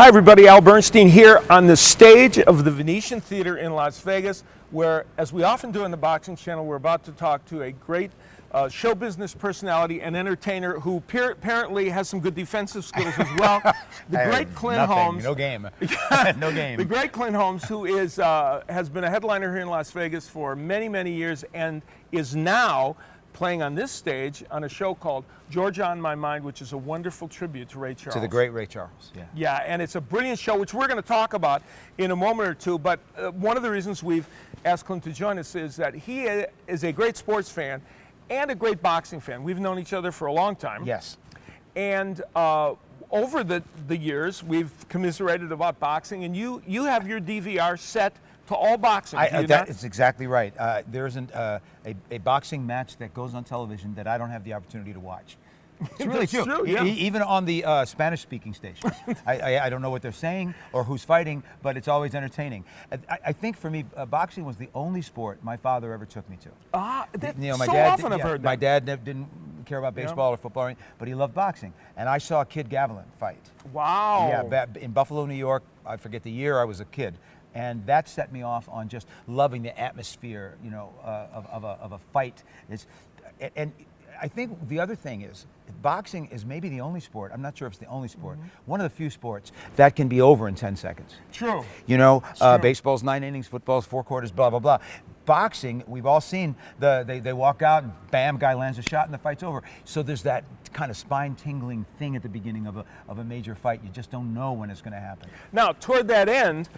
Hi everybody, Al Bernstein here on the stage of the Venetian Theater in Las Vegas, where, as we often do on the Boxing Channel, we're about to talk to a great show business personality and entertainer who apparently has some good defensive skills as well. The great Clint Holmes. No game. No game. The great Clint Holmes, who is has been a headliner here in Las Vegas for many, many years and is now playing on this stage on a show called Georgia on My Mind, which is a wonderful tribute to Ray Charles. To the great Ray Charles, yeah. Yeah, and it's a brilliant show, which we're going to talk about in a moment or two, but one of the reasons we've asked Clint to join us is that he is a great sports fan and a great boxing fan. We've known each other for a long time. Yes. And over the years, we've commiserated about boxing, and you have your DVR set to all boxing. That's exactly right. There isn't a boxing match that goes on television that I don't have the opportunity to watch. It's really true. Yeah. Even on the Spanish-speaking stations. I don't know what they're saying or who's fighting, but it's always entertaining. I think for me, boxing was the only sport my father ever took me to. Often I've heard that. My dad didn't care about baseball or football, but he loved boxing. And I saw Kid Gavilan fight. Wow. Yeah, in Buffalo, New York. I forget the year. I was a kid. And that set me off on just loving the atmosphere, you know, of a fight. And I think the other thing is, boxing is maybe the only sport, I'm not sure if it's the only sport, one of the few sports that can be over in 10 seconds. True. You know, baseball's 9 innings, football's 4 quarters, blah, blah, blah. Boxing, we've all seen, they walk out and bam, guy lands a shot and the fight's over. So there's that kind of spine-tingling thing at the beginning of a major fight. You just don't know when it's going to happen. Now, toward that end,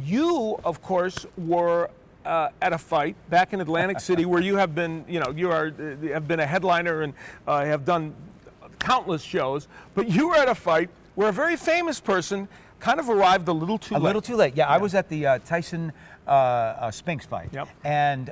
you, of course, were at a fight back in Atlantic City where you have been, have been a headliner and have done countless shows, but you were at a fight where a very famous person kind of arrived a little too late. A little too late, yeah. I was at the Tyson Spinks fight, and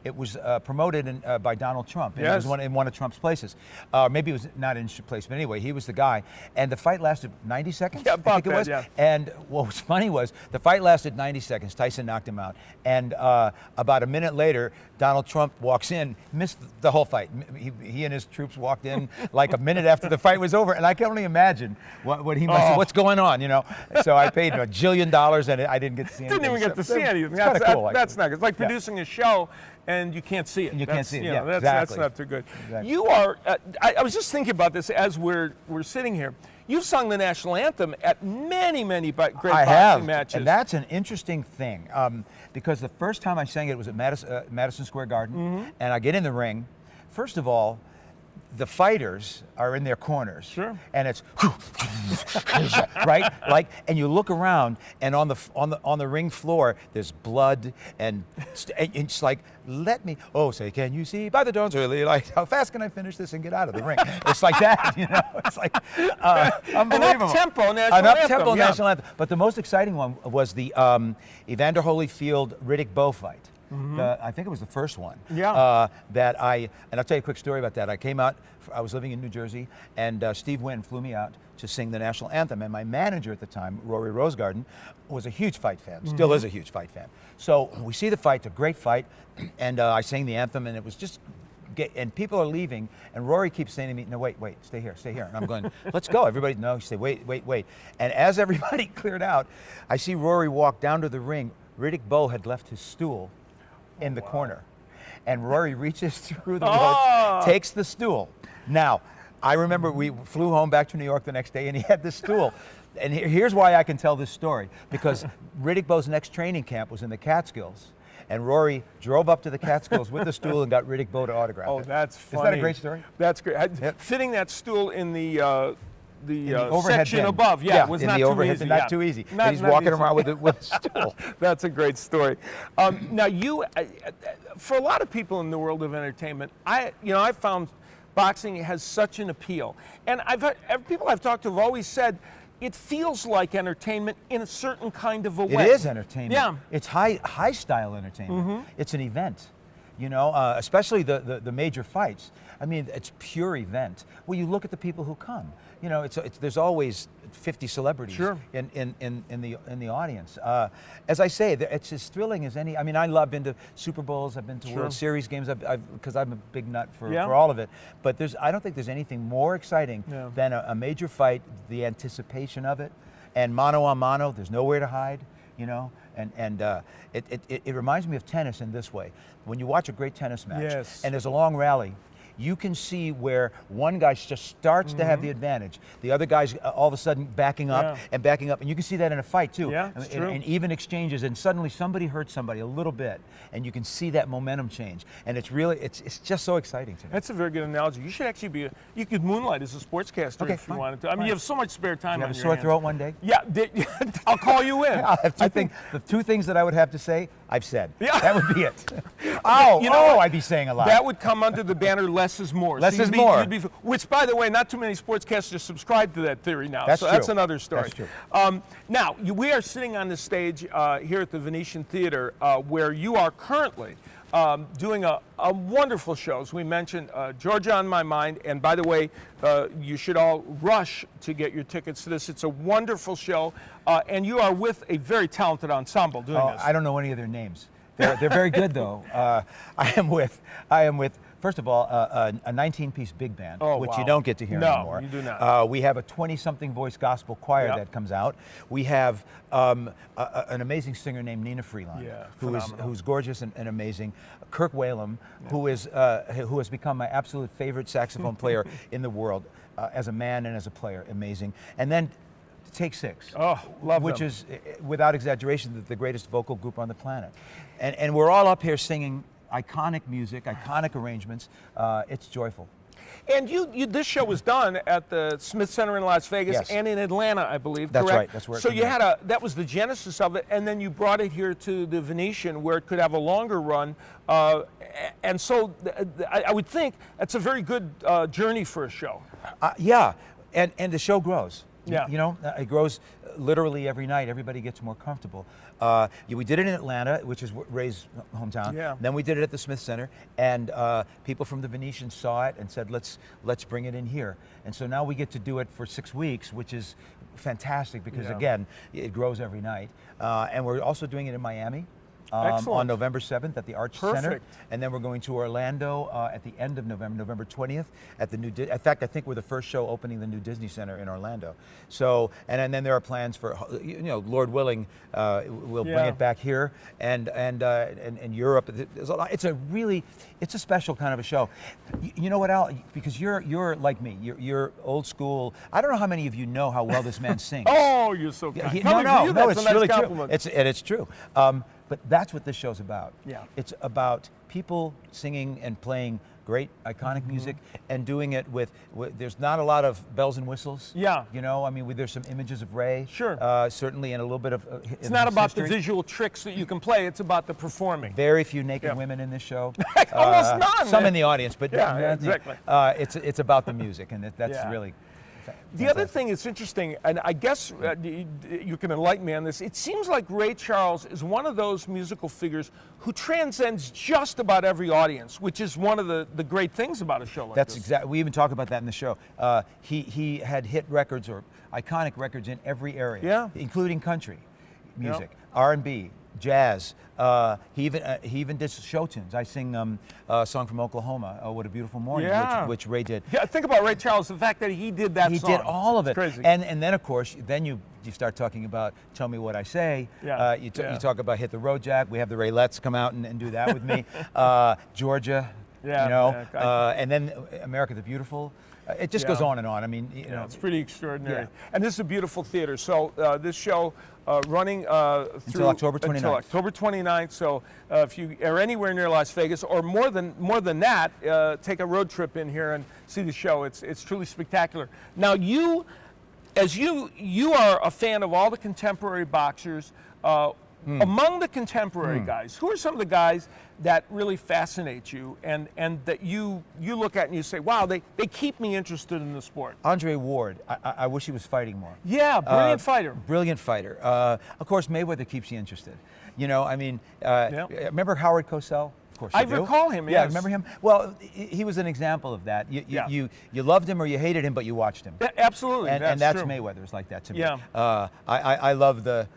it was promoted by Donald Trump. And it was in one of Trump's places. Maybe it was not in his place, but anyway, he was the guy. And the fight lasted 90 seconds, yeah, I think it was. Yeah. And what was funny was the fight lasted 90 seconds. Tyson knocked him out. And about a minute later, Donald Trump walks in, missed the whole fight. He and his troops walked in like a minute after the fight was over, and I can only imagine what he must have, what's going on, you know. So I paid $1 jillion, and I didn't get to see anything. Didn't even get to see anything. It's kind of cool. That's not good. It's like producing a show and you can't see it. And you can't see it. Yeah, exactly. That's not too good. Exactly. You are. I was just thinking about this as we're sitting here. You've sung the national anthem at many great boxing matches. And that's an interesting thing because the first time I sang it was at Madison Square Garden, and I get in the ring. First of all, the fighters are in their corners, and it's right, like, and you look around, and on the ring floor, there's blood, and it's like, let me. Oh, say, can you see by the dawn's early light? How fast can I finish this and get out of the ring? It's like that, you know. It's like unbelievable. An up-tempo national anthem. But the most exciting one was the Evander Holyfield-Riddick Bowe fight. I think it was the first one. Yeah. And I'll tell you a quick story about that. I came out, I was living in New Jersey, and Steve Wynn flew me out to sing the national anthem. And my manager at the time, Rory Rosegarden, was a huge fight fan, still is a huge fight fan. So we see the fight, it's a great fight, and I sang the anthem, and it was just, and people are leaving, and Rory keeps saying to me, no, wait, stay here. And I'm going, let's go. Everybody, no, he said, wait. And as everybody cleared out, I see Rory walk down to the ring. Riddick Bowe had left his stool in the corner, and Rory reaches through the ropes, takes the stool. Now, I remember we flew home back to New York the next day, and he had this stool. And here's why I can tell this story, because Riddick Bowe's next training camp was in the Catskills, and Rory drove up to the Catskills with the stool and got Riddick Bowe to autograph it. Oh, that's funny. Isn't that a great story? That's great. Fitting that stool in the overhead section bin. above, was in not the too overhead easy. bin, not too easy. Not he's walking easy. around with a stool. That's a great story. Now, for a lot of people in the world of entertainment, I found boxing has such an appeal, and people I've talked to have always said it feels like entertainment in a certain kind of a way. It is entertainment. Yeah. It's high style entertainment. It's an event. You know, especially the major fights. I mean, it's pure event. Well, you look at the people who come. You know, there's always 50 celebrities in the audience. As I say, it's as thrilling as any. I mean, I've been to Super Bowls, I've been to World Series games, because I'm a big nut for all of it. But I don't think there's anything more exciting than a major fight, the anticipation of it. and mano a mano, there's nowhere to hide, you know, and it reminds me of tennis in this way. When you watch a great tennis match, Yes. and there's a long rally, you can see where one guy just starts to have the advantage. The other guy's all of a sudden backing up and backing up, and you can see that in a fight too. Yeah, it's true. And even exchanges, and suddenly somebody hurts somebody a little bit, and you can see that momentum change. And it's really, it's just so exciting to me. That's a very good analogy. You should actually be you could moonlight as a sportscaster Okay, if you fine, wanted to. I mean, fine. you have so much spare time You on have a your sore hands. throat one day? Yeah, I'll call you in. I'll have the two things that I would have to say, I've said. Yeah. That would be it. Oh, you know what? I'd be saying a lot. That would come under the banner "less is more." Less you'd is more. Which, by the way, not too many sportscasters subscribe to that theory now. That's so that's true. another story. That's true. Now, we are sitting on the stage here at the Venetian Theater, where you are currently doing a wonderful show. As we mentioned, Georgia on My Mind. And by the way, you should all rush to get your tickets to this. It's a wonderful show, and you are with a very talented ensemble doing this. I don't know any of their names. They're very good though. I am with. First of all, a 19-piece big band, which you don't get to hear anymore. No, you do not. We have a 20-something voice gospel choir that comes out. We have an amazing singer named Nina Freeland, who's gorgeous and amazing. Kirk Whalum, who has become my absolute favorite saxophone player in the world, as a man and as a player, amazing. And then Take Six, which is, without exaggeration, the greatest vocal group on the planet. And we're all up here singing iconic music, iconic arrangements. It's joyful. And this show was done at the Smith Center in Las Vegas and in Atlanta, I believe. That's correct? right. That's where. So you had that was the genesis of it, and then you brought it here to the Venetian, where it could have a longer run. And so I would think that's a very good journey for a show. Yeah, and the show grows. Yeah. You know, it grows literally every night. Everybody gets more comfortable. We did it in Atlanta, which is Ray's hometown. Yeah. Then we did it at the Smith Center, and people from the Venetian saw it and said, let's bring it in here. And so now we get to do it for 6 weeks, which is fantastic because, again, it grows every night. And we're also doing it in Miami. On November 7th at the Arch Center. And then we're going to Orlando at the end of November, November 20th at the new, in fact, I think we're the first show opening the new Disney Center in Orlando. So, and then there are plans for, you know, Lord willing, we'll bring it back here and Europe. There's a lot, it's a special kind of a show. You know what, Al, because you're like me, you're old school. I don't know how many of you know how well this man sings. Oh, you're so kind. No, it's really compliment. true. It's true. But that's what this show's about. Yeah. It's about people singing and playing great iconic music and doing it with there's not a lot of bells and whistles. Yeah. You know, I mean, there's some images of Ray. Sure. Certainly, and a little bit of it's not about the visual tricks that you can play, it's about the performing. Very few naked women in this show. Almost none. Some in the audience, but exactly. It's about the music, and that's really. The other thing that's interesting, and I guess you can enlighten me on this, it seems like Ray Charles is one of those musical figures who transcends just about every audience, which is one of the great things about a show like this. That's exactly, we even talk about that in the show. He had hit records or iconic records in every area, including country music, R&B, jazz. He even did show tunes. I sing a song from Oklahoma, "Oh What a Beautiful Morning," which Ray did. Yeah, think about Ray Charles, the fact that he did that song. He did all of it. It's crazy. And then, of course, then you start talking about "Tell Me What I Say." You talk about "Hit the Road Jack." We have the Raylettes come out and do that with me. Georgia, you know, and then "America the Beautiful." It just goes on and on. I mean, you know, it's pretty extraordinary. And this is a beautiful theater. So this show running until October 29th. Until October 29th. So if you are anywhere near Las Vegas, or more than that, take a road trip in here and see the show. It's truly spectacular. Now you are a fan of all the contemporary boxers. Among the contemporary guys, who are some of the guys that really fascinate you and that you look at and you say, wow, they keep me interested in the sport? Andre Ward, I wish he was fighting more. Yeah, brilliant fighter. Brilliant fighter. Of course, Mayweather keeps you interested. You know, I mean, remember Howard Cosell? Of course you do. recall him, Yeah, yes. remember him? Well, he was an example of that. You loved him or you hated him, but you watched him. Absolutely, And that's true. Mayweather's like that to me. Yeah. I love the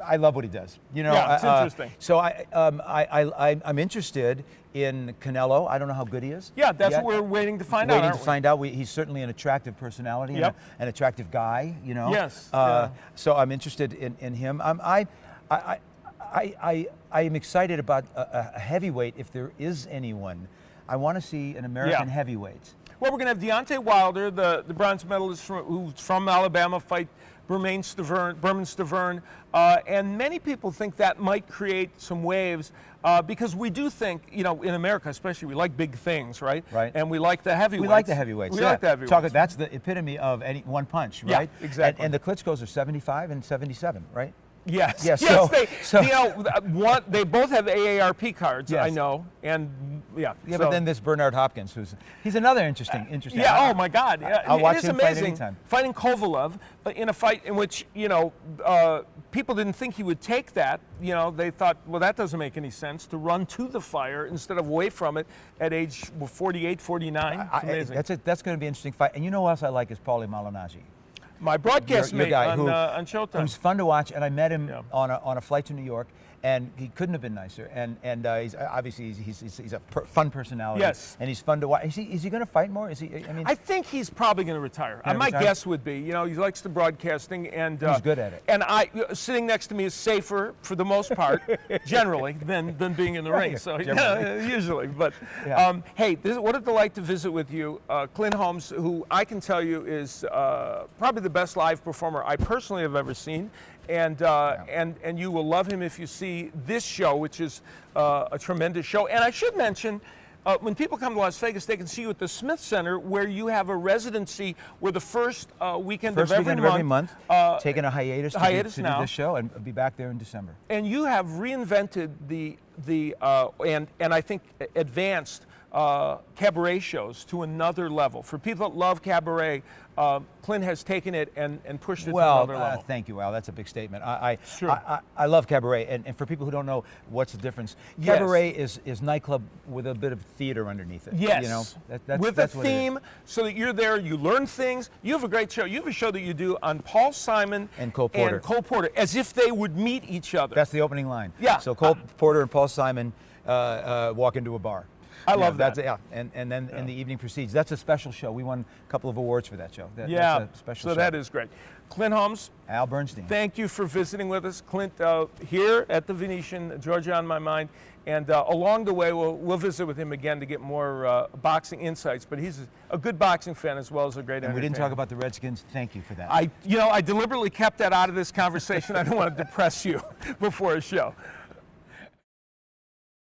I love what he does. You know, Yeah, it's interesting. So I'm interested in Canelo. I don't know how good he is. Yeah, that's yet. what we're waiting to find out. Waiting aren't to we? find out. He's certainly an attractive personality Yep. and an attractive guy. You know. Yes, yeah. So I'm interested in him. I am excited about a heavyweight, if there is anyone. I want to see an American heavyweight. Well, we're going to have Deontay Wilder, the bronze medalist who's from Alabama, fight Berman Stavern. And many people think that might create some waves because we do think, you know, in America especially, we like big things, right? Right. And we like the heavyweights. We like the heavyweights. We yeah. like the heavyweights. That's the epitome of any one punch, right? Yeah, exactly. And the Klitschko's are 75 and 77, right? Yes. Yeah, Yes. so- You know, they both have AARP cards. Yes. I know, and yeah. Yeah, so- but then this Bernard Hopkins, he's another interesting. Yeah. Oh my God. Yeah. I'll watch it is him fight amazing. anytime. Fighting Kovalev, but in a fight in which people didn't think he would take that. You know, they thought, well, that doesn't make any sense to run to the fire instead of away from it at age 48, 49. It's amazing. That's going to be an interesting fight. And you know who else I like is Paulie Malignaggi. My broadcast Your mate guy on Showtime. Who's fun to watch, and I met him Yeah. on a flight to New York, and he couldn't have been nicer. And he's obviously he's a fun personality. Yes. And he's fun to watch. Is he going to fight more? Is he? I mean, I think he's probably going to retire. Gonna My retire? guess would be, you know, he likes the broadcasting, and He's good at it. And sitting next to me is safer for the most part, generally, than being in the ring. So Generally. usually, but Yeah. hey, what a delight to visit with you, Clint Holmes, who I can tell you is probably the best live performer I personally have ever seen. And you will love him if you see this show, which is a tremendous show. And I should mention, when people come to Las Vegas, they can see you at the Smith Center, where you have a residency where the first weekend of every month, taking a hiatus to do now. this show, and be back there in December. And you have reinvented the and I think advanced cabaret shows to another level. For people that love cabaret, Clint has taken it and pushed it to another level. Thank you, Al. That's a big statement. Sure. I love cabaret, and for people who don't know what's the difference, Yes. cabaret is nightclub with a bit of theater underneath it. Yes. You know, with that's a what it is. theme, so that you're there, you learn things. You have a great show. You have a show that you do on Paul Simon And Cole Porter. as if they would meet each other. That's the opening line. Yeah. So Cole Porter and Paul Simon walk into a bar. I love that. Yeah, and then the evening proceeds. That's a special show. We won a couple of awards for that show. That's a special so show. that is great. Clint Holmes, Al Bernstein. thank you for visiting with us. Clint, here at the Venetian, Georgia on my mind. And along the way, we'll visit with him again to get more boxing insights. But he's a good boxing fan as well as a great And we didn't entertainer. talk about the Redskins. Thank you for that. I deliberately kept that out of this conversation. I don't want to depress you before a show.